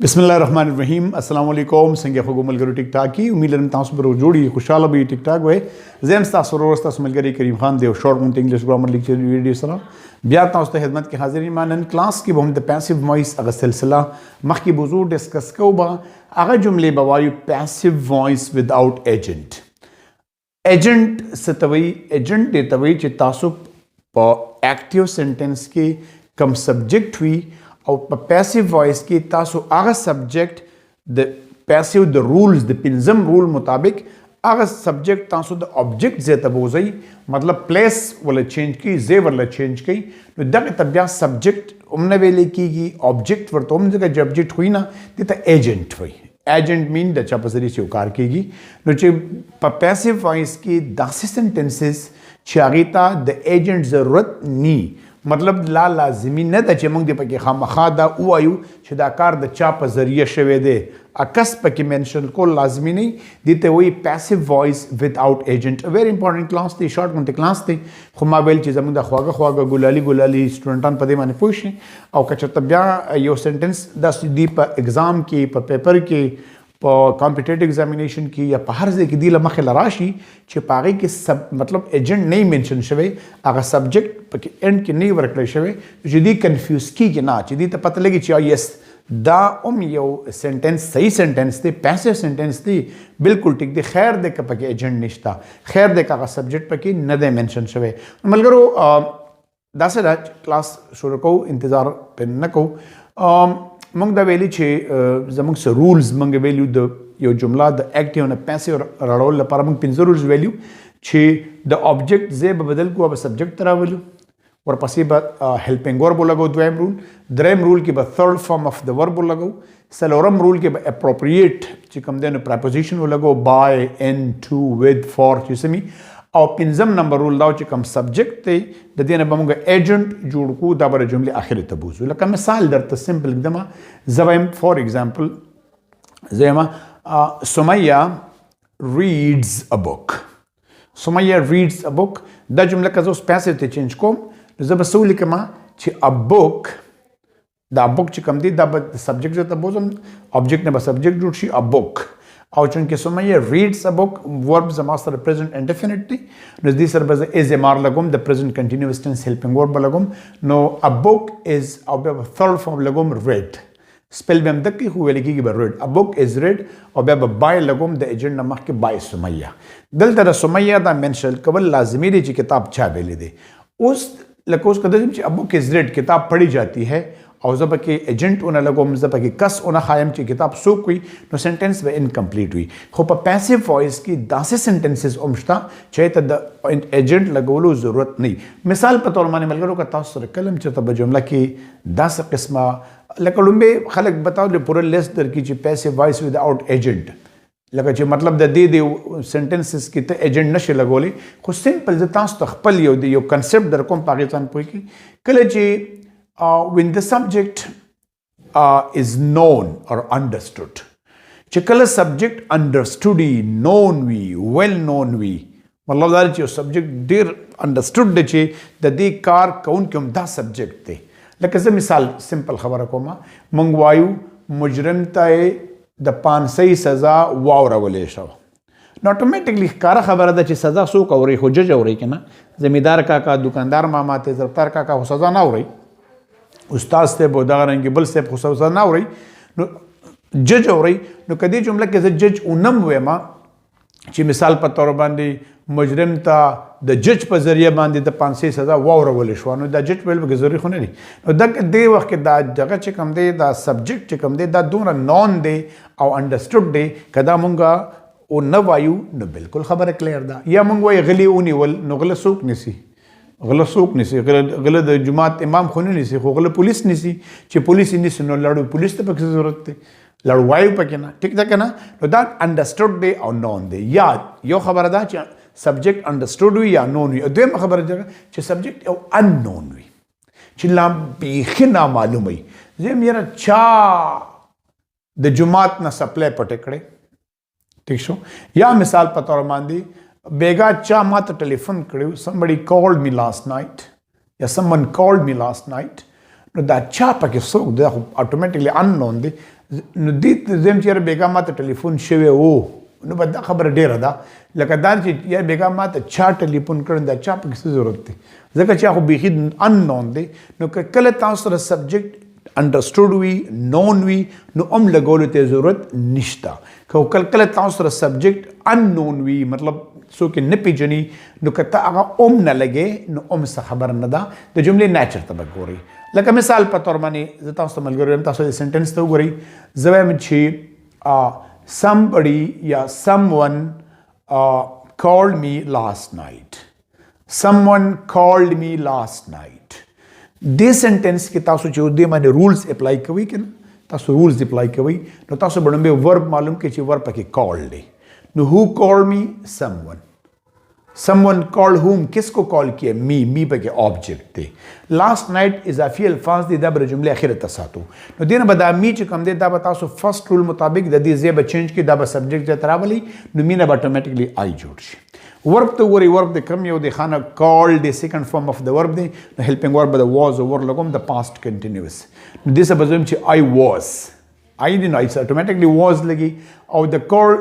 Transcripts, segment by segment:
बिस्मिल्लाहिर्रहमानिर्रहीम अस्सलाम वालेकुम संगे खो मलगरो टिक टाक की उम्मीद लम तासु बरो जोड़ी खुशहाल भी टिक टाक वे ज़ेम तासु रोस्ता मलगरी करीम खान देव शॉर्ट मुंट इंग्लिश ग्रामर लेक्चर वीडियो सलाम बिया तासु खिदमत के हाजिरीन मानन क्लास की बहुम द पैसिव वॉइस अगर सिलसिला मख की बुजूर डिस्कस को बा अगर जुमले बवायु passive voice without agent agent सतवई एजेंट देतवई च तासु एक्टिव सेंटेंस के कम सब्जेक्ट हुई और पैसिव वॉइस की तासु आगा सब्जेक्ट द पैसिव द रूल्स द पिंजम रूल मुताबिक आगा सब्जेक्ट तासु द ऑब्जेक्ट जे तबोजई मतलब प्लेस वाला चेंज की जे वाला चेंज की तो दग तब्या सब्जेक्ट उमने वेले की ऑब्जेक्ट वर तो उम जगह जब ऑब्जेक्ट हुई ना तिता एजेंट हुई एजेंट मीन द चपसरी से उकार कीगी नो चे पैसिव वॉइस की दासी सेंटेंसेस चागिता द एजेंट जरूरत नी मतलब ला लाजिमी न द चमंग दे पके खामखा दा उआयु छदाकार द चा प जरिया शवे दे अकस पके मेंशन को लाजमी नहीं दीते वही passive voice without agent very important class थी शॉर्ट मुंते क्लास थी खुमाबेल चीज हम द ख्वागा ख्वागा गुलाली स्टूडेंटान पदे माने पूछे और कच तब्या यो सेंटेंस दस दी प एग्जाम की प पेपर के कॉम्पिटेटिव एग्जामिनेशन की या पहरजे की दिल मखल राशि छिपागे के सब मतलब एजेंट नहीं मेंशन शवे अगर सब्जेक्ट के एंड के नहीं वर्क शवे जदी कंफ्यूज की के ना जदी तो पता लगी चाहिए यस दा यो सेंटेंस सही सेंटेंस थे पैसिव सेंटेंस थी बिल्कुल ठीक दे खैर दे का पके एजेंट निश्ता खैर दे का सब्जेक्ट पके न दे मेंशन शवे मलगरो दासे क्लास शुरू को इंतजार पे न को मंग द वेली छे जमंग से रूल्स मंग वैल्यू द यो जुमला द एक्टिव न पैसिव रड़ोल पर मंग पिन रूल्स वैल्यू छे द ऑब्जेक्ट जे बदल को अब सब्जेक्ट तरह वैल्यू और पसी ब हेल्पिंग वर्ब लगो द्वैम रूल के ब third form of the verb लगो सलोरम रूल के ब एप्रोप्रिएट चिकम देन प्रीपोजिशन लगो बाय इन टू विद फॉर चिसमी और पिंजम नंबर रूल दाव चिकम सब्जेक्ट थे ददियन बमुंगा एजेंट जुड़कू दाबर जुमले आखिर तबूजु लका मिसाल दर सिंपल एकदमा जवाइम फॉर एग्जांपल जेमा Sumaiya reads a book Sumaiya reads a book the जुमला का जो पैसिव थे चेंज को जब सऊली कमा छ अ बुक द बुक चिकम दी द सब्जेक्ट जो तबूजम ऑब्जेक्ट ने ब सब्जेक्ट जुड़शी अ बुक और चूंकि Sumaiya reads a book verb master present indefinitely नजदी सरबज इज एमआर लगुम the present continuous tense helping verb लगुम नो अ बुक इज अब थर्ड फॉर्म लगुम रेड स्पेल बेम तक की हुए लिखी की read a book is read और बेब बाय लगुम द एजेंट नमक के बाय सुमैया दल तरह सुमैया दा मेंशन कबल लाजमी दी किताब छा बेले दे उस लकोस कदम अ बुक इज रेड किताब पढ़ी जाती है और जब के एजेंट उन लगो जब के कस उन खायम की किताब सूख हुई तो सेंटेंस वे इनकम्प्लीट हुई खोप पैसिव वॉइस की दासे सेंटेंसेस उमश्ता चाहे तो एजेंट लगोलो जरूरत नहीं मिसाल पर तौर माने मलगरो का तासर कलम चतब जुमला की 10 किस्म लकड़ुम्बे खलक बताओ जो पूरा लेस दर की पैसिव वॉइस विदाउट एजेंट लगा जो मतलब दे सेंटेंसेस की तो एजेंट नशे लगोले खुद सिंपल जतास तो खपल यो कंसेप्ट दर कोम पाकिस्तान पोई की कल जी when the subject is known or understood. Chikala subject understood known we, well known we. मतलब दार जो subject देर understood दे चे दे कार कौन क्यों दा subject थे. लेकिन से मिसाल simple खबर को मा मंगवायु मुजरम ताए द 500 सजा वावरा वले शव. ऑटोमेटिकली कार खबर दा चे सजा सो का औरे हो जज औरे के ना जमींदार का दुकानदार मामा ते जरतार का हो सजा ना औरे उस्ताद से बोदारंगी बल से खुशा ना हो रही नो जज हो रही नो कदी जुमला के जज उनम हुए माँ ची मिसाल पर तौर बांधी मुजरिम ता द जज पर जरिया बांधी द 500 सजा वावर बोले शवानो द जज वेल के जरूरी होने नहीं द दे वक्त दा जगह चिकम दे दा सब्जेक्ट चिकम दे दा दोनों नॉन दे और अंडरस्टूड दे कदा मुंगा ओ न वायु न बिल्कुल खबर क्लियर दा या मुंगवा गली उनी वल न गल सूक निसी गलत सूक नहीं सी गलत जुमात इमाम खोने नहीं सी हो गलत पुलिस नहीं सी चे पुलिस नहीं सुनो लड़ू पुलिस तो पक्ष जरूरत थी लड़ू वायु पके ना ठीक था ना तो दैट अंडरस्टूड दे और नॉन दे याद यो खबर दा चे सब्जेक्ट अंडरस्टूड हुई या नॉन हुई दो खबर जगह चे सब्जेक्ट और अननोन हुई चिल्ला बेखी ना मालूम हुई जे मेरा चा द जुमात ना सप्लाई पटेकड़े ठीक शो या मिसाल पतौर मांदी बेगा चा मात्र टेलीफोन करू somebody called me last night या someone called me last night نو دا چا پکې څوک دی خو اټومیټکلی اننون دی نو دې زم چېرې بیګا ما ته ټلیفون شوی و نو به دا خبره ډېره ده لکه دا چې یا بیګا ما ته چا ټلیفون کړی دا چا پکې څه ضرورت دی ځکه چې هغه بیخي اننون دی نو که کله تاسو سره سبجیکټ انډرسټوډ وي نون وي نو هم لګولو ته ضرورت نشته که کله تاسو سره سبجیکټ اننون وي مطلب څوک یې نه پېژني نو که ته هغه هم نه لګې نو هم څه خبره نه ده د جملې نیچر ته به ګورئ لکه مثال په طور باندې زه تاسو ته ملګری یم تاسو د سنټنس ته وګورئ زه وایم چې somebody یا someone called me last night someone called me last night دې سنټنس کې تاسو چې دې باندې رولز اپلای کوئ کنه تاسو رولز اپلای کوئ نو تاسو به ورب معلوم کړئ چې ورب پکې called دی نو who called me someone called whom کس کو کال کیا می پکې آبجیکٹ دی last night اضافي الفاظ دي دا به جملې اخره ته ساتو نو دینه به دا می چې کوم دی دا به تاسو فرست رول مطابق د دې ځای به چینج کړئ دا به سبجیکټ ته راولي نو مینه به اټومیټکلی آی جوړ شي ورب ته وګورئ ورب د کم یو دی خانه called دی سیکنډ فارم اف د ورب دی نو هیلپینګ ورب د واز اور لګوم د پاست کنټینیوس نو دې څه به زم چې آی واز آی دی نو اټومیټکلی واز لګي او د کال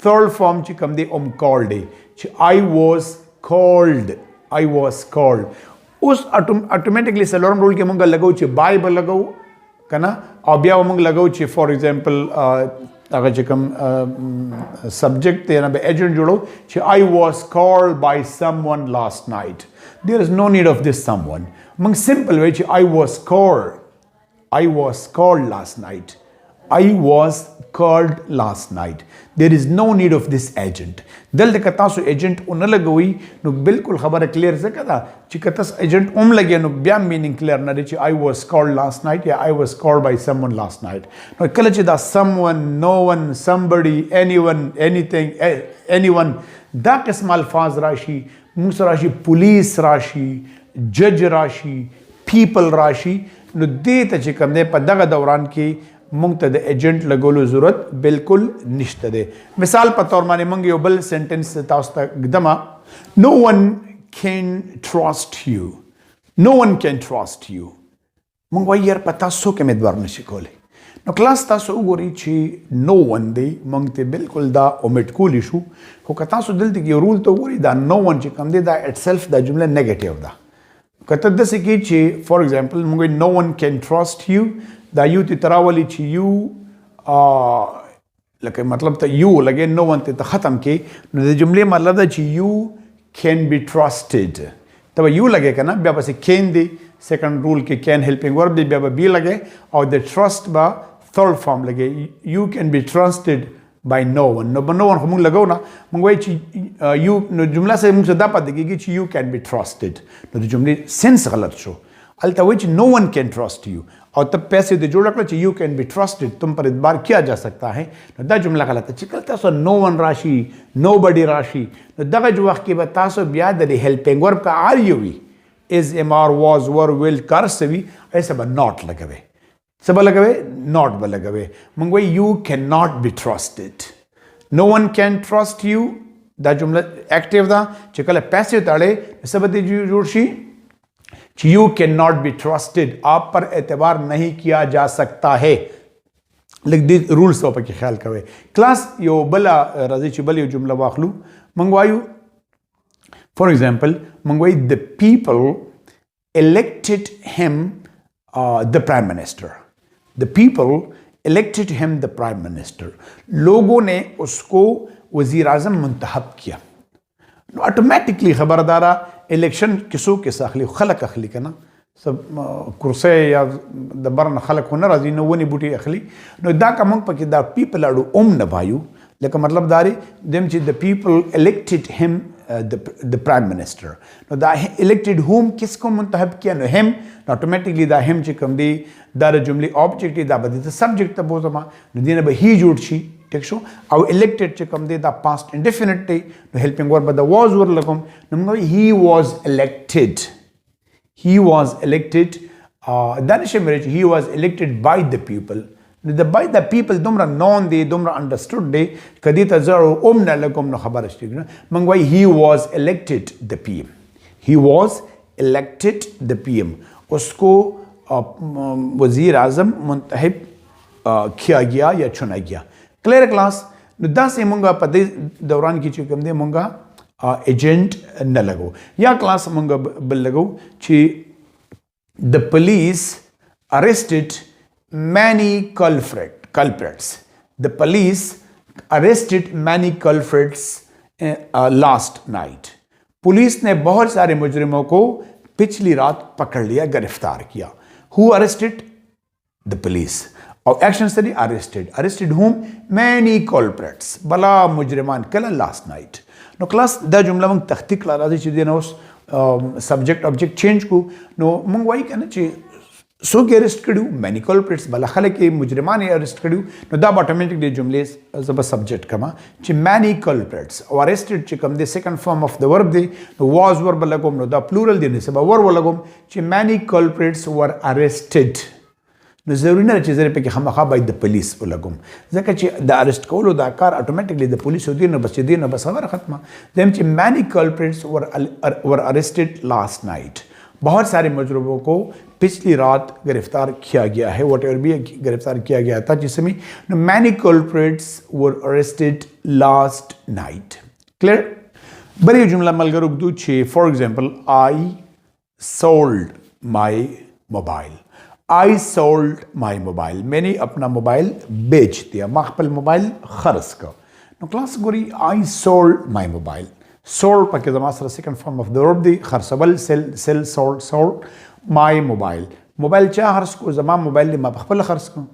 third form چې کوم دی called دی چې I was called اوس اټومیټکلی سلورم رول کې مونږ لګو چې بای به لګو کنه او بیا مونږ لګو چې فار ایگزامپل هغه چې کوم سبجیکټ دی نه به ایجنټ جوړو چې I was called by someone last night there is no need of this someone مونږ سمپل وای چې I was called last night I was called last night there is no need of this agent دلته که تاسو ایجنټ اون لګوي نو بالکل خبره کلیر ځکه دا چې که تاسو ایجنټ اوم لګي نو بیا مینینګ کلیر نه دی چې I was called last night یا I was called by someone last night نو کله چې دا someone no one somebody anyone anything anyone دا قسم الفاظ راشي موږ سره راشي پولیس راشي جج راشي پیپل راشي نو دې ته چې کوم دی په دغه دوران کې مونږ ته د ایجنټ لګولو ضرورت بالکل نشته دی مثال په تور باندې مونږ یو بل سنټنس تاسو ته ګدما no one can trust you مونږ وایي یار په تاسو کې امیدوار نشي کولی نو کلاس تاسو وګورئ چې no one دی مونږ ته بالکل دا اومیټ کولی شو خو که تاسو دلته کې رول ته وګورئ دا no one چې کوم دی دا اټسلف دا جمله نیگیټیو ده که ته داسې کې چې فار ایگزامپل مونږ وایي no one can trust you دا یو تی تراولی چې یو لکه مطلب ته یو لګې نو ون ته ختم کې نو د جملې مطلب ده چې یو کین بی ټرسټډ ته یو لګې کنه بیا پسې کین دی سیکنډ رول کې کین هیلپینګ ورب دی بیا به بی لګې او د ټرست با ثرد فارم لګې یو کین بی ټرسټډ by no one نو نو ون خو موږ لګو نه موږ وایي چې یو نو جمله سره موږ دا پاتې کېږي چې یو کین بی ټرسټډ نو د جملې سنس غلط شو البته وایي چې no one can trust you اور تب پیسے دے جوڑ رکھنا چاہیے یو کین بی ٹرسٹڈ تم پر اعتبار کیا جا سکتا ہے دا جملہ غلط ہے چکل تاسو نو ون راشی نو بڈی راشی دغه جو وخت کې به تاسو بیا د هیلپینګ ورب کا آر یو وی از ام آر واز ور ویل کر سوي ایسا به ناٹ لګوي څه به لګوي ناٹ به لګوي مونږ وایي یو کین ناٹ بی ټرسټډ نو ون کین ټرسټ یو دا جمله ایکټیو ده چې کله پیسې تاړې څه به دې جوړ شي یو کین ناٹ بی ٹرسٹڈ آپ پر اعتبار نہیں کیا جا سکتا ہے لکھ دی رولز تو پکې خیال کوئ کلاس یو بلا راځي چې بل یو جمله واخلو موږ وایو فار ایگزامپل موږ وایو the people elected him the prime minister the people elected him the prime minister لوگوں نے اس کو وزیر اعظم منتخب کیا نو آٹومیٹکلی خبردارا الیکشن کسو کس اخلی خلق اخلی کنا سب کرسے یا د برن خلق نه راځي نو ونی بوټي اخلي نو دا کوم پکې دا پیپل اړو نبایو لکه مطلب داري دم چې د پیپل elected him the prime minister نو دا elected whom کس کو منتخب کیا نو him آٹومیٹکلی دا him چې کوم دی دا جملې آبجیکټ دا بده سبجیکٹ ته بوزما نو دینه به هی جوړ شي ٹھیک شو او elected چې کوم دی دا past indefinite دی نو helping verb به دا was ور لګم نو موږ he was elected دا نشه مې he was elected by the people the by the people دومره known دی دومره understood دی کدی ته زړه نه لګم نو خبره شي موږ وای he was elected the PM اس کو وزیر اعظم منتخب کیا گیا یا چنا گیا. کلیئر کلاس. نو داسې مونږ په دې دوران کې چې کوم دی مونږ ایجنټ نه لګو. یا کلاس مونږ بل لګو چې the police arrested many culprits. The police arrested many culprits last night. Police ने बहुत सारे मुजरिमों को पिछली रात पकड़ लिया, गिरफ्तार किया. Who arrested? The police. और action study arrested whom? Many culprits. बला मुजरिमान कल last night. नो क्लास दा जुमला मंग तख्तीक ला राजी चीज़ें ना उस सब्जेक्ट ऑब्जेक्ट चेंज को नो मंग वाई क्या ना ची सो के अरेस्ट करूँ मैनी कल्प्रिट्स बला खले के मुजरिमान अरेस्ट करूँ नो दा ऑटोमेटिकली जुमले जब सब्जेक्ट कमा ची मैनी कल्प्रिट्स और अरेस्टेड ची कम दे second form of the verb दे नो वाज वर्ब लगोम नो दा प्लूरल देने से बा वर्ब लगोम ची many culprits were arrested. نو ضروري نه چې زره په کې خامخا باید د پولیس ولګم ځکه چې د اریسټ کولو دا کار اتوماتیکلی د پولیسو دی نه بس دی نه بس خبره ختمه. دیم چې مینی کلپریٹس ور اریسٹڈ لاسٹ نائٹ. بہت سارے مجرموں کو پچھلی رات گرفتار کیا گیا ہے. واٹ ایور بھی گرفتار کیا گیا تھا جس میں مینی کلپریٹس ور اریسٹڈ لاسٹ نائٹ. کلیئر. بڑی جملہ ملگر اردو چھے. فار ایگزامپل آئی سولڈ مائی موبائل. I sold my mobile. میں نے اپنا موبائل بیچ دیا. ما خپل موبائل خرڅ کړ. نو کلاس ګوري I sold my mobile. sold پکې زما سره سیکنډ فارم اف د ورب دی. خرڅول sell sold my mobile. موبایل چا خرڅ کو؟ زما موبایل ما خپل خرڅ کړ.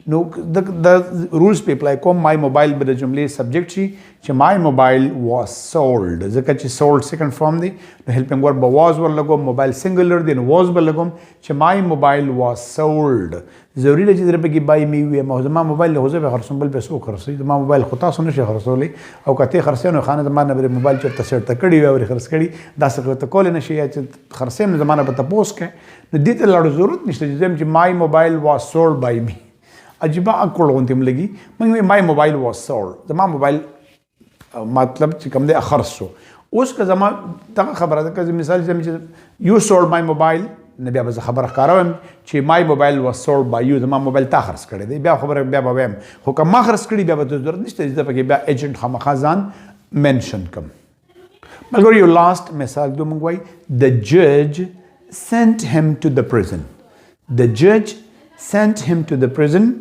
نو د رولز په اپلای کوم. my mobile به د جملې سبجیکټ شي چې my mobile was sold. ځکه چې sold سیکنډ فارم دی نو هیلپینګ ورب به was ور لګوم. موبایل سنگولر دی نو was به لګوم چې my mobile was sold. ضروري دی چې در پکې بای می وي ما زما موبایل له زه به خرڅوم بل پیسو خرڅوي. زما موبایل خو تاسو نشي خرڅولی او کته خرڅینو خانه زما نه موبایل چرته سرته کړی وي او خرڅ کړي دا څه ته کول نشي چې خرڅیم زمانه به تاسو کې نو دې ته لاړو ضرورت نشته چې my mobile was sold by me. عجیبہ اکوڑ غونتیم لگی. منگوی مائی موبائل واز سولڈ. زما موبائل مطلب چې کوم دی خرڅ شو. اوس که زما دغه خبره ده که مثال چې یو سولډ مای موبایل نه بیا به زه خبره ښکاروم چې مای موبایل واز سولډ بای یو. زما موبایل تا خرڅ کړی دی بیا خبره بیا به وایم. خو که ما خرڅ کړي بیا به ضرورت نشته چې زه پکې بیا ایجنټ خامخا ځان منشن کړم. ملګرو یو لاست مثال دو موږ وایي the judge sent him to the prison. the judge sent him to the prison.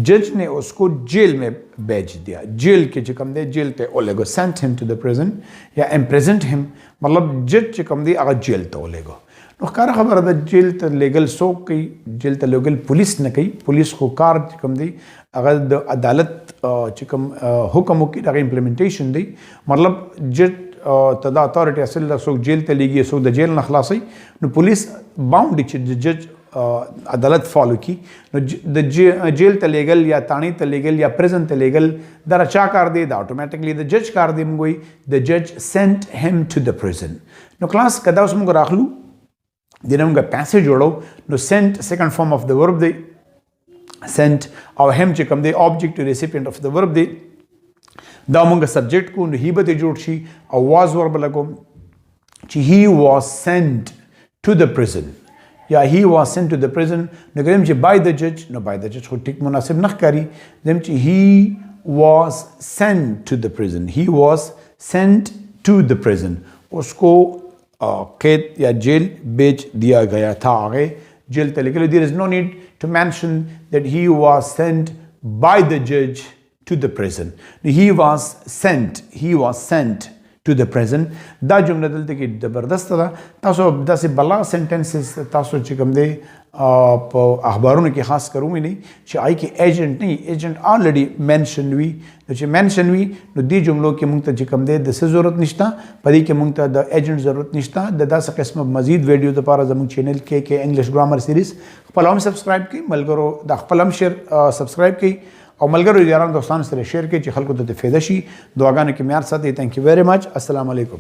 جج نے اس کو جیل میں بیچ دیا. جیل کے چکم دے جیل تے اولے گو. sent him to the prison یا imprisoned him مطلب جج چکم دے اگر جیل تے اولے گو. نو کار خبر ده جیل ته لیگل سوک کئی جیل ته لیگل پولیس نه کئی. پولیس خو کار چکم دی اگر د عدالت چکم حکم کی دغه امپلیمنٹیشن دی مطلب جج تدا اتھارٹی اصل سوک جیل ته لیگی سوک د جیل نه خلاصي نو پولیس باؤنڈ چې جج عدالت فالو کی. نو د جیل ته لیگل یا تانی ته لیگل یا پریزن ته لیگل دا چا کار دی دا اتوماتیکلی د جج کار دی. موږ د جج سینٹ him to the prison. نو کلاس کدا اوس موږ راخلو دینه موږ پیسې جوړو. نو سینٹ سیکنڈ فارم اف د ورب دی سینٹ او هم چې کوم دی آبجیکټ ریسیپینټ اف د ورب دی دا موږ سبجیکټ کو نو هی به جوړ شي او واز ورب لګوم چې he was sent to the prison یا he was sent to the prison. نو کوم چې by the judge نو by the judge خو ټیک مناسب نه ښکاري. دیم چې he was sent to the prison. he was sent to the prison. اس کو قید یا جیل بیچ دیا گیا تھا. آگے جیل ته لیکلو. there is no need to mention that he was sent by the judge to the prison. he was sent to the prison. دا جمله دلته کې زبردست ده. تاسو داسې بلا سنټنسز تاسو چې کوم دی په اخبارونو کې خاص کرومې نه چې آی کې ایجنټ نه ایجنټ آلریډي منشن وي. نو چې منشن وي نو دې جملو کې مونږ ته چې کوم دی د څه ضرورت نشته په دې کې مونږ ته د ایجنټ ضرورت نشته. د داسې قسمه مزید ویډیو لپاره زموږ چینل کې انګلیش ګرامر سیریز خپل هم سبسکرایب کړئ. ملګرو د خپل هم شیر سبسکرایب کړئ او ملګرو یارانو دوستانو سره شیر کړئ چې خلکو ته فایده شي. دعاګانو کې معیار ساتئ. تھینک یو ویری مچ. السلام علیکم.